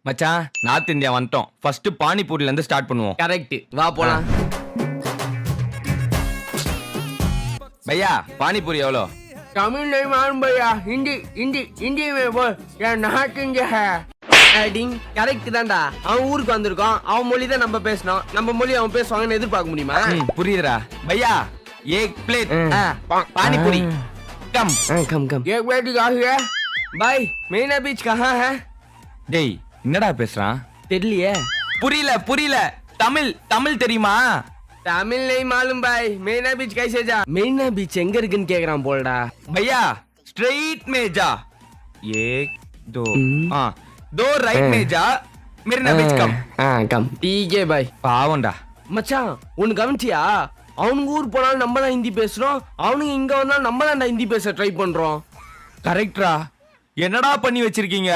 மச்சான் north India வந்துட்டோம். First பானிபூரில இருந்து ஸ்டார்ட் பண்ணுவோம். கரெக்ட், வா போலாம். பையா பானிபூரி எவ்வளோ? तमिल नहीं मालूम भैया, हिंदी हिंदी हिंदी में बोल, यार नॉर्थ इंडिया है. அடிங் கரெக்ட் தான்டா. அவன் ஊருக்கு வந்திருக்கான், அவன் மொழி தான் நம்ம பேசணும், நம்ம மொழி அவன் பேசுவாங்கன்னு எதிர்பார்க்க முடியுமா? புரியுதுடா பையா. एक प्लेट पानीपुरी कम कम कम. एक प्लेट का है भाई. மெரினா பீச் कहाँ है? டேய் என்னடா பேசுறான்? தெரியலையே. புரியல புரியல. தமிழ் தமிழ் தெரியுமா? தமிழ் नहीं मालूम भाई. மெரினா பீச் कैसे जा? மெரினா பீச் எங்க இருக்குன்னு கேக்குறான் போலடா. भैया स्ट्रेट में जा. एक दो दो राइट में जा. मेरिना बीच कम. கம். ठीक है भाई. பாவம்டா. மச்சான் ஒன்னு கவனிச்சியா? அவனுங்க ஊர் போனாலும் நம்ம தான் ஹிந்தி பேசுறோம், அவனுங்க இங்க வந்தாலும் நம்ம தான் ஹிந்தி பேச ட்ரை பண்றோம். கரெக்ட்ரா. என்னடா பண்ணி வச்சிருக்கீங்க?